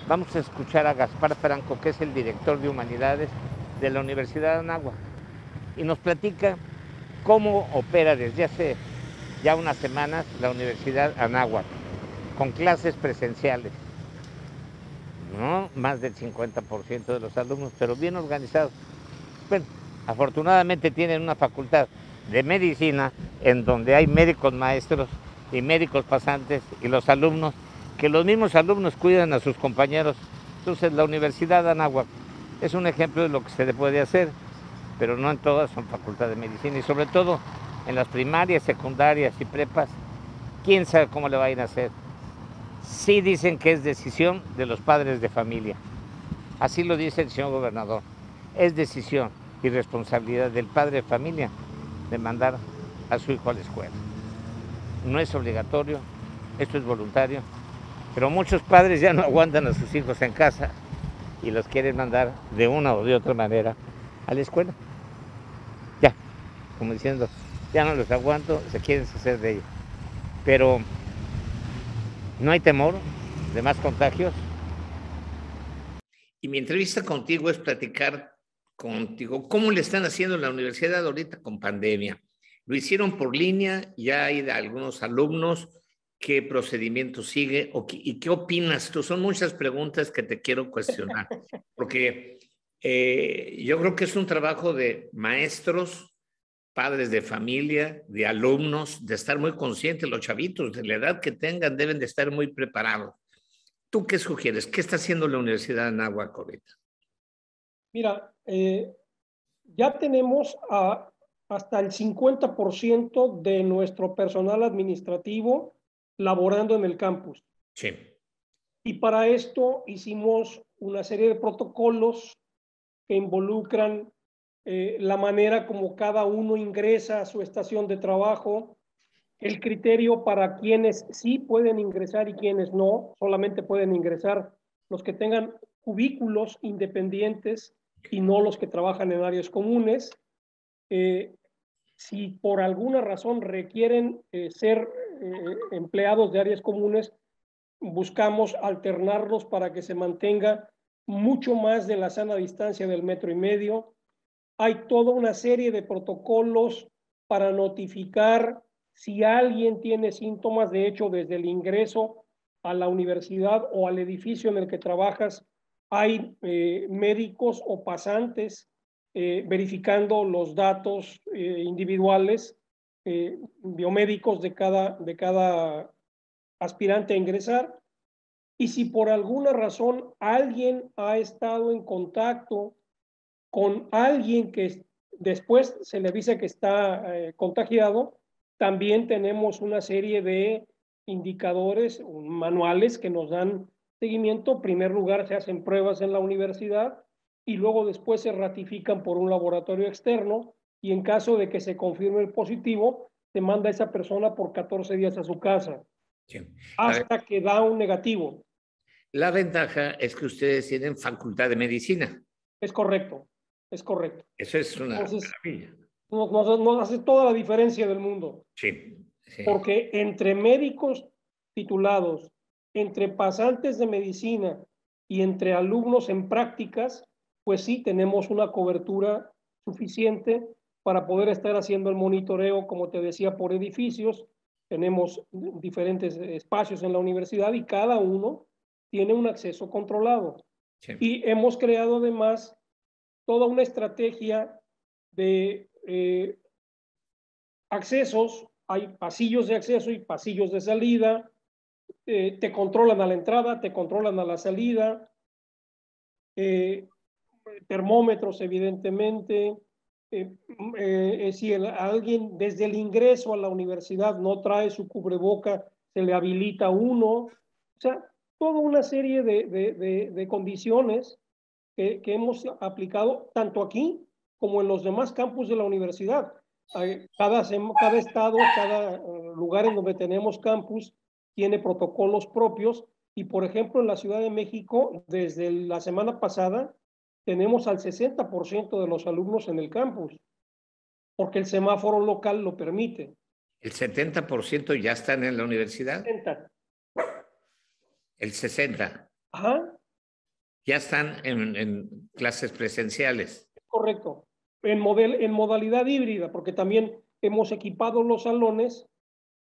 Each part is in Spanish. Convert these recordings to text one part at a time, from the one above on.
Vamos a escuchar a Gaspar Franco, que es el director de Humanidades de la Universidad de Anáhuac, y nos platica cómo opera desde hace ya unas semanas la Universidad Anáhuac, con clases presenciales. No más del 50% de los alumnos, pero bien organizados. Bueno, afortunadamente tienen una facultad de medicina en donde hay médicos maestros y médicos pasantes y los alumnos, que los mismos alumnos cuidan a sus compañeros. Entonces la Universidad de Anáhuac es un ejemplo de lo que se le puede hacer, pero no en todas son facultad de medicina y sobre todo en las primarias, secundarias y prepas, quién sabe cómo le vayan a hacer. Sí dicen que es decisión de los padres de familia. Así lo dice el señor gobernador. Es decisión y responsabilidad del padre de familia de mandar a su hijo a la escuela. No es obligatorio, esto es voluntario, pero muchos padres ya no aguantan a sus hijos en casa y los quieren mandar de una o de otra manera a la escuela. Ya, como diciendo, ya no los aguanto, se quieren deshacer de ellos. Pero no hay temor de más contagios. Y mi entrevista contigo es platicar contigo cómo le están haciendo en la universidad ahorita con pandemia. Lo hicieron por línea, ya hay algunos alumnos. ¿Qué procedimiento sigue? ¿Y qué opinas tú? Son muchas preguntas que te quiero cuestionar, porque yo creo que es un trabajo de maestros, padres de familia, de alumnos, de estar muy conscientes. Los chavitos, de la edad que tengan, deben de estar muy preparados. ¿Tú qué sugieres? ¿Qué está haciendo la Universidad de Anáhuac ahorita? Mira, ya tenemos hasta el 50% de nuestro personal administrativo laborando en el campus. Sí. Y para esto hicimos una serie de protocolos que involucran la manera como cada uno ingresa a su estación de trabajo, el criterio para quienes sí pueden ingresar y quienes no, solamente pueden ingresar los que tengan cubículos independientes y no los que trabajan en áreas comunes. Si por alguna razón requieren ser empleados de áreas comunes, buscamos alternarlos para que se mantenga mucho más de la sana distancia del 1,5 metros. Hay toda una serie de protocolos para notificar si alguien tiene síntomas. De hecho, desde el ingreso a la universidad o al edificio en el que trabajas, hay médicos o pasantes verificando los datos individuales biomédicos de cada aspirante a ingresar. Y si por alguna razón alguien ha estado en contacto con alguien que después se le dice que está contagiado, también tenemos una serie de indicadores, manuales que nos dan seguimiento. En primer lugar, se hacen pruebas en la universidad y luego después se ratifican por un laboratorio externo, y en caso de que se confirme el positivo, se manda a esa persona por 14 días a su casa, Sí. hasta que da un negativo. La ventaja es que ustedes tienen facultad de medicina. Es correcto, es correcto. Eso es una Entonces, maravilla. nos hace toda la diferencia del mundo, Sí, sí. porque entre médicos titulados, entre pasantes de medicina y entre alumnos en prácticas, pues sí tenemos una cobertura suficiente para poder estar haciendo el monitoreo, como te decía, por edificios. Tenemos diferentes espacios en la universidad y cada uno tiene un acceso controlado. Sí. Y hemos creado además toda una estrategia de accesos. Hay pasillos de acceso y pasillos de salida. Te controlan a la entrada, te controlan a la salida. Termómetros, evidentemente. Si alguien desde el ingreso a la universidad no trae su cubreboca, se le habilita uno. O sea, toda una serie de condiciones que hemos aplicado tanto aquí como en los demás campus de la universidad. Cada estado, cada lugar en donde tenemos campus tiene protocolos propios. Y por ejemplo, en la Ciudad de México, desde la semana pasada, tenemos al 60% de los alumnos en el campus, porque el semáforo local lo permite. ¿El 70% ya están en la universidad? 60. El 60%. Ajá. Ya están en clases presenciales. Correcto. En modalidad híbrida, porque también hemos equipado los salones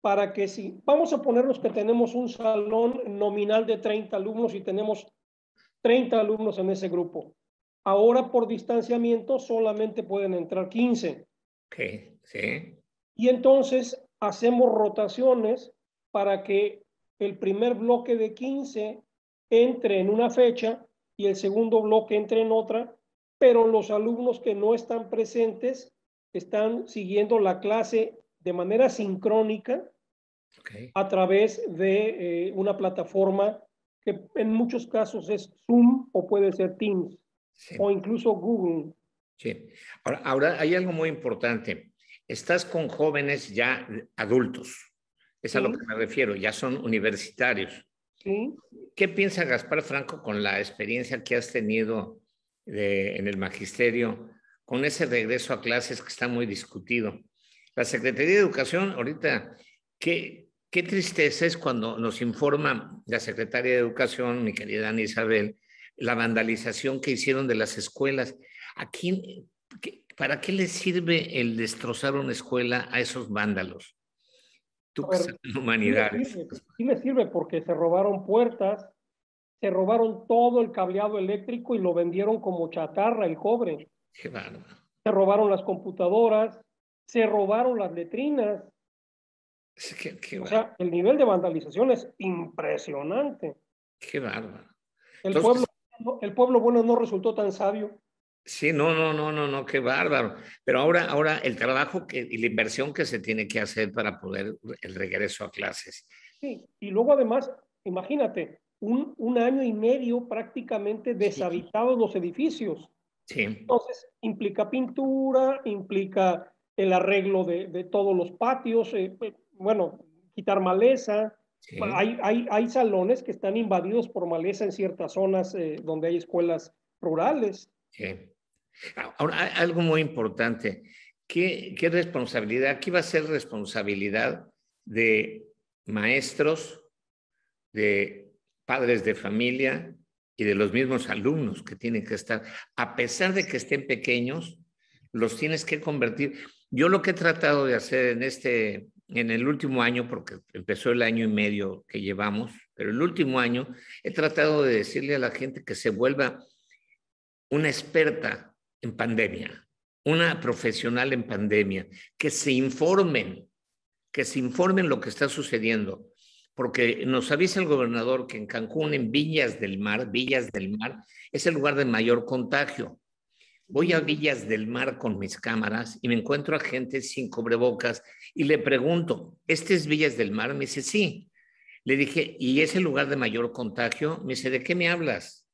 para que si, vamos a ponernos que tenemos un salón nominal de 30 alumnos y tenemos 30 alumnos en ese grupo. Ahora por distanciamiento solamente pueden entrar 15. Ok, sí. Y entonces hacemos rotaciones para que el primer bloque de 15 entre en una fecha y el segundo bloque entre en otra, pero los alumnos que no están presentes están siguiendo la clase de manera sincrónica Okay. a través de una plataforma que en muchos casos es Zoom o puede ser Teams Sí. o incluso Google. Sí. Ahora hay algo muy importante. Estás con jóvenes ya adultos. Es a lo que me refiero. Ya son universitarios. Sí. ¿Qué piensa Gaspar Franco con la experiencia que has tenido en el magisterio, con ese regreso a clases que está muy discutido? La Secretaría de Educación, ahorita, qué tristeza es cuando nos informa la Secretaria de Educación, mi querida Ana Isabel, la vandalización que hicieron de las escuelas. Aquí, ¿para qué les sirve el destrozar una escuela a esos vándalos? Tú que estás en humanidades. Sí les sirve porque se robaron puertas, se robaron todo el cableado eléctrico y lo vendieron como chatarra, el cobre. Qué bárbaro. Se robaron las computadoras, se robaron las letrinas. Qué o sea, el nivel de vandalización es impresionante. Qué bárbaro. El Entonces, pueblo bueno no resultó tan sabio. sí, no, qué bárbaro. Pero ahora el trabajo y la inversión que se tiene que hacer para poder el regreso a clases. Sí, y luego además, imagínate, un año y medio prácticamente deshabitados los edificios. Sí. Entonces, implica pintura, implica el arreglo de todos los patios, bueno, quitar maleza. Sí. Hay salones que están invadidos por maleza en ciertas zonas donde hay escuelas rurales. Sí. Ahora, algo muy importante. ¿Qué responsabilidad? Aquí va a ser responsabilidad de maestros, de padres de familia y de los mismos alumnos que tienen que estar. A pesar de que estén pequeños, los tienes que convertir. Yo lo que he tratado de hacer en el último año, porque empezó el año y medio que llevamos, pero el último año he tratado de decirle a la gente que se vuelva una experta en pandemia, una profesional en pandemia, que se informen lo que está sucediendo, porque nos avisa el gobernador que en Cancún, en Villas del Mar, es el lugar de mayor contagio. Voy a Villas del Mar con mis cámaras y me encuentro a gente sin cubrebocas y le pregunto, ¿este es Villas del Mar? Me dice, sí. Le dije, ¿y es el lugar de mayor contagio? Me dice, ¿de qué me hablas?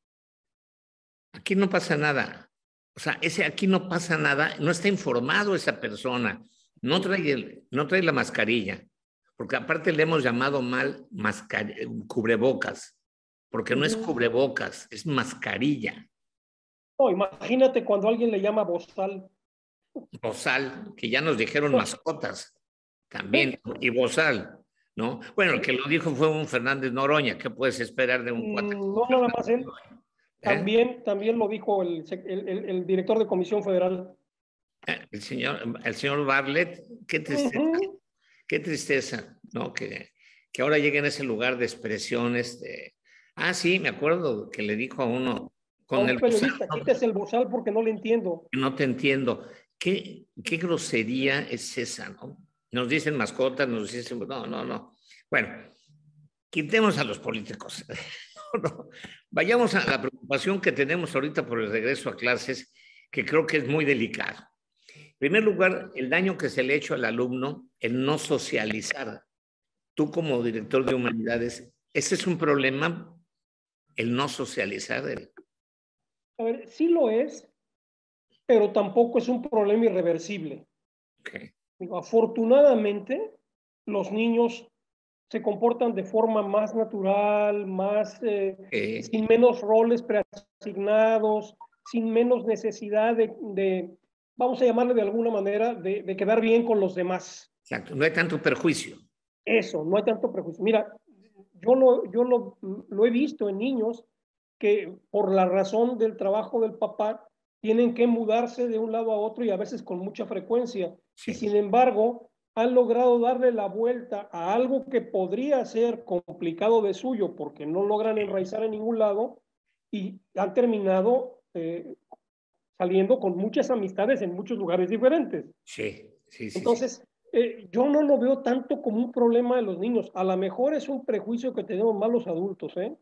Aquí no pasa nada. O sea, aquí no pasa nada, no está informado esa persona, no trae la mascarilla, porque aparte le hemos llamado mal cubrebocas, porque no es cubrebocas, es mascarilla. No, imagínate cuando alguien le llama bozal. Bozal, que ya nos dijeron mascotas también, y bozal, ¿no? Bueno, el que lo dijo fue un Fernández Noroña, ¿qué puedes esperar de un cuate? No, nada más él. También lo dijo el director de Comisión Federal. El señor Bartlett, qué tristeza, ¿no? Que ahora llegue en ese lugar de expresiones. Sí, me acuerdo que le dijo a uno con a un el periodista, bozal, quítese el bozal porque no le entiendo. no te entiendo. ¿Qué grosería es esa, no? Nos dicen mascotas, nos dicen, no. Bueno, quitemos a los políticos. No. Vayamos a la preocupación que tenemos ahorita por el regreso a clases, que creo que es muy delicado. En primer lugar, el daño que se le ha hecho al alumno, el no socializar. Tú como director de humanidades, ¿ese es un problema, el no socializar? A ver, sí lo es, pero tampoco es un problema irreversible. Okay. Digo, afortunadamente, los niños se comportan de forma más natural, sin menos roles preasignados, sin menos necesidad vamos a llamarle de alguna manera, de quedar bien con los demás. Exacto, no hay tanto perjuicio. Eso, no hay tanto prejuicio. Mira, yo lo he visto en niños que por la razón del trabajo del papá tienen que mudarse de un lado a otro y a veces con mucha frecuencia. Sí. Y sin embargo, han logrado darle la vuelta a algo que podría ser complicado de suyo porque no logran enraizar en ningún lado y han terminado saliendo con muchas amistades en muchos lugares diferentes. Sí, sí, sí, sí. Entonces, yo no lo veo tanto como un problema de los niños. A lo mejor es un prejuicio que tenemos más los adultos, ¿eh?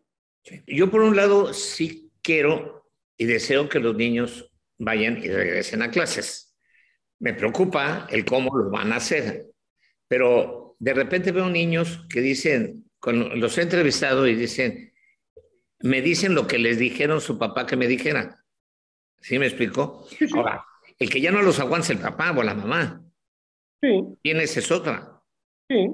Sí. Yo por un lado sí quiero y deseo que los niños vayan y regresen a clases. Me preocupa el cómo lo van a hacer, pero de repente veo niños que dicen, los he entrevistado y dicen, me dicen lo que les dijeron su papá que me dijera. ¿Sí me explico? Sí, sí, Ahora, el que ya no los aguanta es el papá o la mamá. sí, ¿Quién es otra? sí,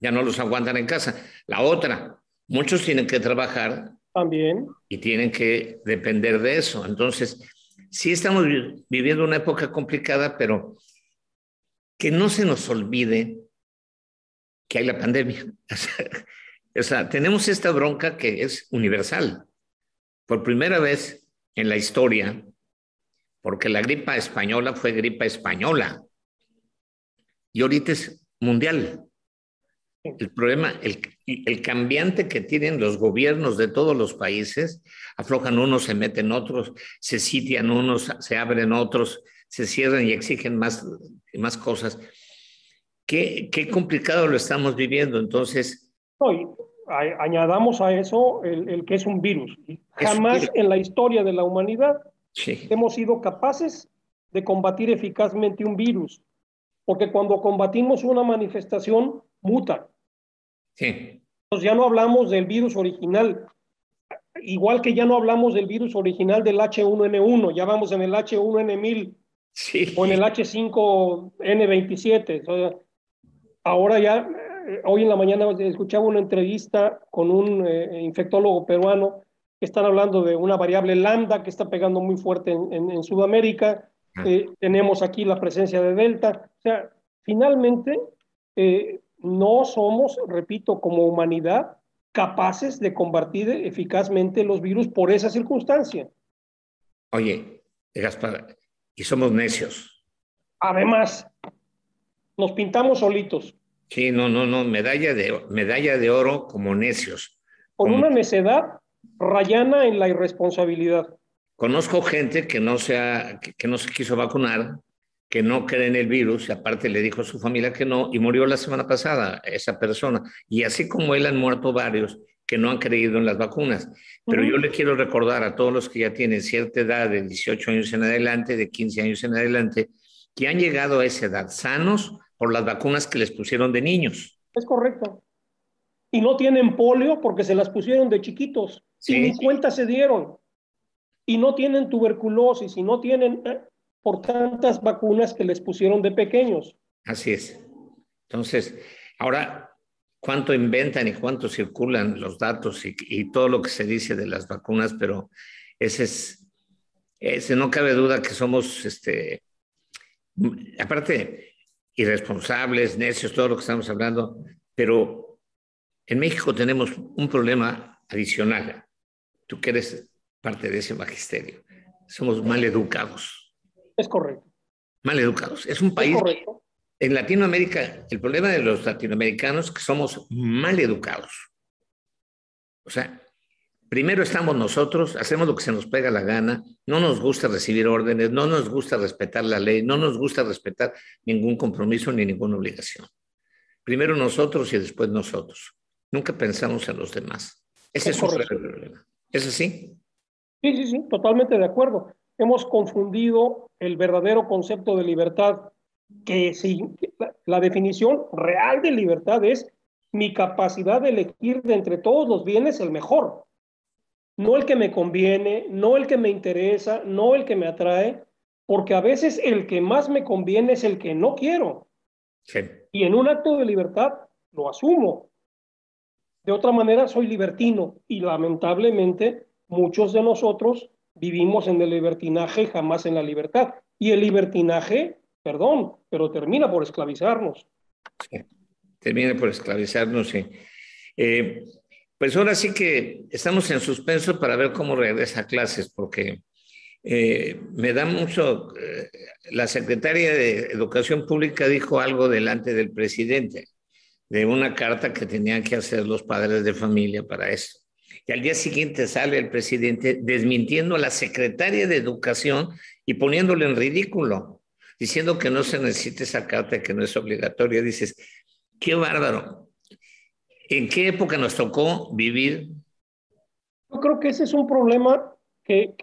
Ya no los aguantan en casa. La otra, muchos tienen que trabajar también. y tienen que depender de eso. Entonces, sí estamos viviendo una época complicada, pero que no se nos olvide que hay la pandemia. O sea, tenemos esta bronca que es universal. Por primera vez en la historia, porque la gripa española fue gripa española y ahorita es mundial. El problema, el cambiante que tienen los gobiernos de todos los países, aflojan unos, se meten otros, se sitian unos, se abren otros, se cierran y exigen más cosas. Qué complicado lo estamos viviendo. Entonces, No, y añadamos a eso el que es un virus. es Jamás en la historia de la humanidad sí, hemos sido capaces de combatir eficazmente un virus, porque cuando combatimos una manifestación, muta. sí, Entonces ya no hablamos del virus original, igual que ya no hablamos del virus original del H1N1, ya vamos en el H1N1000 o en sí, el H5N27. O sea, ahora ya, hoy en la mañana escuchaba una entrevista con un infectólogo peruano que están hablando de una variable lambda que está pegando muy fuerte en Sudamérica. Tenemos aquí la presencia de Delta. O sea, finalmente no somos, repito, como humanidad, capaces de combatir eficazmente los virus por esa circunstancia. oye, Gaspar, y somos necios. Además, nos pintamos solitos, Sí, no, no, no, medalla de oro como necios. con Como una necedad rayana en la irresponsabilidad. conozco gente que no se quiso vacunar, que no cree en el virus, y aparte le dijo a su familia que no, y murió la semana pasada esa persona. Y así como él han muerto varios que no han creído en las vacunas. Pero yo le quiero recordar a todos los que ya tienen cierta edad, de 18 años en adelante, de 15 años en adelante, que han llegado a esa edad sanos por las vacunas que les pusieron de niños. Es correcto. Y no tienen polio porque se las pusieron de chiquitos y Sí, ni cuenta se dieron. Y no tienen tuberculosis y no tienen por tantas vacunas que les pusieron de pequeños. así es. Entonces, ahora, ¿cuánto inventan y cuánto circulan los datos y todo lo que se dice de las vacunas? Pero ese es, ese no cabe duda que somos, aparte, irresponsables, necios, todo lo que estamos hablando, pero en México tenemos un problema adicional. Tú que eres parte de ese magisterio. Somos mal educados. Es correcto. Mal educados. Es un Es país. correcto. En Latinoamérica, el problema de los latinoamericanos es que somos mal educados. O sea, primero estamos nosotros, hacemos lo que se nos pega la gana, no nos gusta recibir órdenes, no nos gusta respetar la ley, no nos gusta respetar ningún compromiso ni ninguna obligación. Primero nosotros y después nosotros. Nunca pensamos en los demás. Ese Es es un correcto. grave problema. ¿Es así? Sí, sí, sí, totalmente de acuerdo. Hemos confundido el verdadero concepto de libertad, que sí, la definición real de libertad es mi capacidad de elegir de entre todos los bienes el mejor, no el que me conviene, no el que me interesa, no el que me atrae, porque a veces el que más me conviene es el que no quiero. Sí. Y en un acto de libertad lo asumo. De otra manera, soy libertino y lamentablemente muchos de nosotros vivimos en el libertinaje, jamás en la libertad. Y el libertinaje, perdón, pero termina por esclavizarnos. Sí. Termina por esclavizarnos. Sí. Eh, Pues ahora sí que estamos en suspenso para ver cómo regresa a clases, porque me da mucho, la secretaria de Educación Pública dijo algo delante del presidente, de una carta que tenían que hacer los padres de familia para eso. Y al día siguiente sale el presidente desmintiendo a la secretaria de Educación y poniéndole en ridículo, diciendo que no se necesita esa carta, que no es obligatoria. Dices, qué bárbaro. ¿En qué época nos tocó vivir? Yo creo que ese es un problema que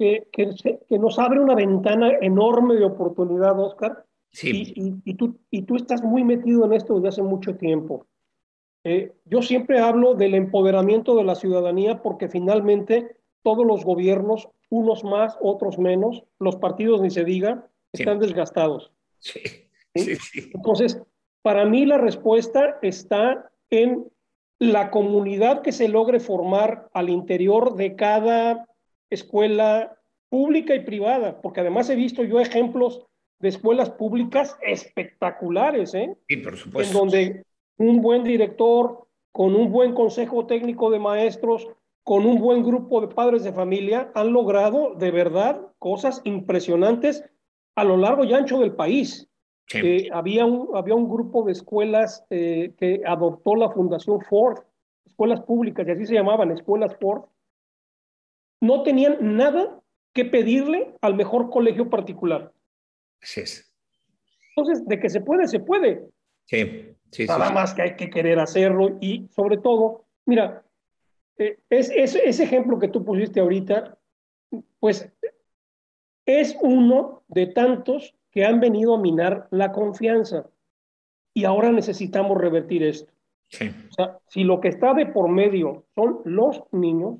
nos abre una ventana enorme de oportunidad, Oscar, Sí, y tú estás muy metido en esto desde hace mucho tiempo. Yo siempre hablo del empoderamiento de la ciudadanía porque finalmente todos los gobiernos, unos más, otros menos, los partidos ni se diga, están sí, desgastados. sí, sí, ¿Sí? sí. Entonces, para mí la respuesta está en la comunidad que se logre formar al interior de cada escuela pública y privada, porque además he visto yo ejemplos de escuelas públicas espectaculares, ¿eh? Sí, por En supuesto. donde un buen director, con un buen consejo técnico de maestros, con un buen grupo de padres de familia, han logrado de verdad cosas impresionantes a lo largo y ancho del país. Sí, Había un grupo de escuelas que adoptó la Fundación Ford, escuelas públicas, y así se llamaban, escuelas Ford. No tenían nada que pedirle al mejor colegio particular. así es. Entonces, de que se puede, se puede. Sí, sí, sí, Nada sí. más que hay que querer hacerlo y sobre todo, mira, ese ejemplo que tú pusiste ahorita, pues es uno de tantos que han venido a minar la confianza y ahora necesitamos revertir esto. Sí, O sea, si lo que está de por medio son los niños,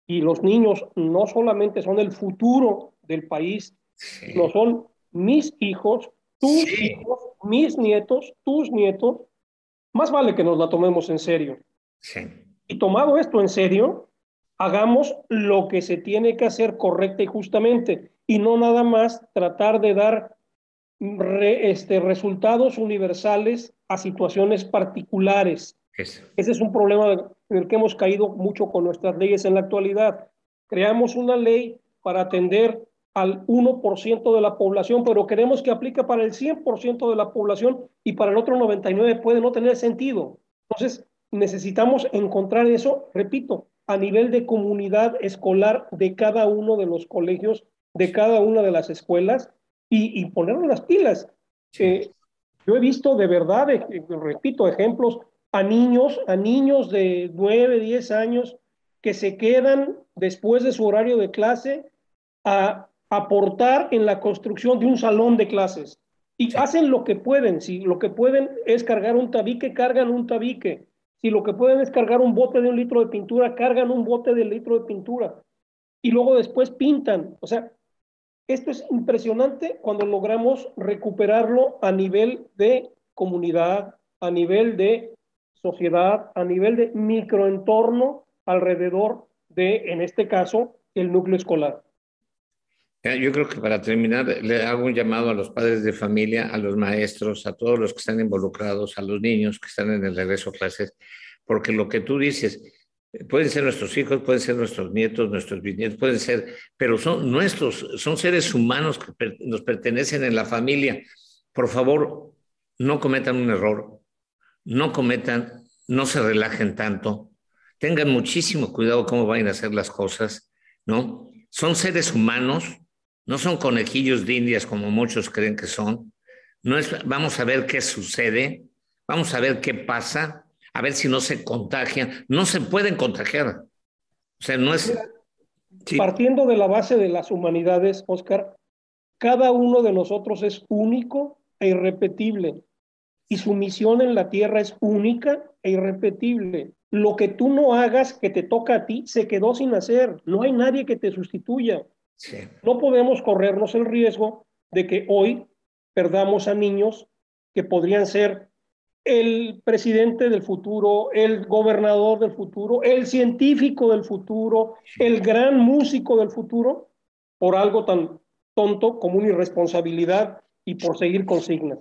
y los niños no solamente son el futuro del país, sino sí, son mis hijos, tus sí, hijos, mis nietos, tus nietos, más vale que nos la tomemos en serio. sí. Y tomado esto en serio, hagamos lo que se tiene que hacer correcta y justamente, y no nada más tratar de dar resultados universales a situaciones particulares. Eso. Ese es un problema en el que hemos caído mucho con nuestras leyes en la actualidad. Creamos una ley para atender al 1% de la población, pero queremos que aplique para el 100% de la población y para el otro 99% puede no tener sentido. Entonces, necesitamos encontrar eso, repito, a nivel de comunidad escolar de cada uno de los colegios, de cada una de las escuelas y ponernos las pilas. Sí. Eh, yo he visto de verdad, repito, ejemplos a niños de 9 10 años que se quedan después de su horario de clase a aportar en la construcción de un salón de clases. Y Sí. hacen lo que pueden. Si lo que pueden es cargar un tabique, cargan un tabique. Si lo que pueden es cargar un bote de 1 litro de pintura, cargan un bote de litro de pintura. Y luego después pintan. O sea, esto es impresionante cuando logramos recuperarlo a nivel de comunidad, a nivel de sociedad, a nivel de microentorno alrededor de, en este caso, el núcleo escolar. Yo creo que para terminar, le hago un llamado a los padres de familia, a los maestros, a todos los que están involucrados, a los niños que están en el regreso a clases, porque lo que tú dices, pueden ser nuestros hijos, pueden ser nuestros nietos, nuestros bisnietos, pueden ser, pero son nuestros, son seres humanos que nos pertenecen en la familia. Por favor, no cometan un error, no cometan, no se relajen tanto, tengan muchísimo cuidado cómo vayan a hacer las cosas, ¿no? Son seres humanos, no son conejillos de indias como muchos creen que son. No es, vamos a ver qué sucede, vamos a ver qué pasa, a ver si no se contagian. No se pueden contagiar. O sea, no es... Mira, Sí, partiendo de la base de las humanidades, Oscar, cada uno de nosotros es único e irrepetible y su misión en la tierra es única e irrepetible. Lo que tú no hagas que te toca a ti se quedó sin hacer. No hay nadie que te sustituya. sí, No podemos corrernos el riesgo de que hoy perdamos a niños que podrían ser el presidente del futuro, el gobernador del futuro, el científico del futuro, el gran músico del futuro, por algo tan tonto como una irresponsabilidad y por seguir consignas.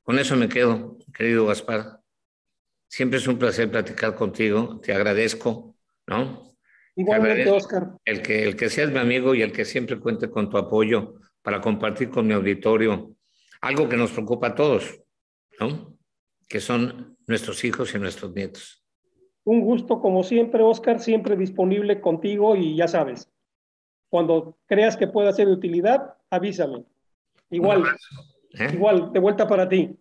con eso me quedo, querido Gaspar. Siempre es un placer platicar contigo. Te agradezco, ¿no? Te Igualmente, agradezco Oscar. el que seas mi amigo y el que siempre cuente con tu apoyo para compartir con mi auditorio algo que nos preocupa a todos, ¿no? Que son nuestros hijos y nuestros nietos. Un gusto, como siempre, Oscar, siempre disponible contigo y ya sabes, cuando creas que pueda ser de utilidad, avísame. Un Igual, abrazo, ¿eh? igual, de vuelta para ti.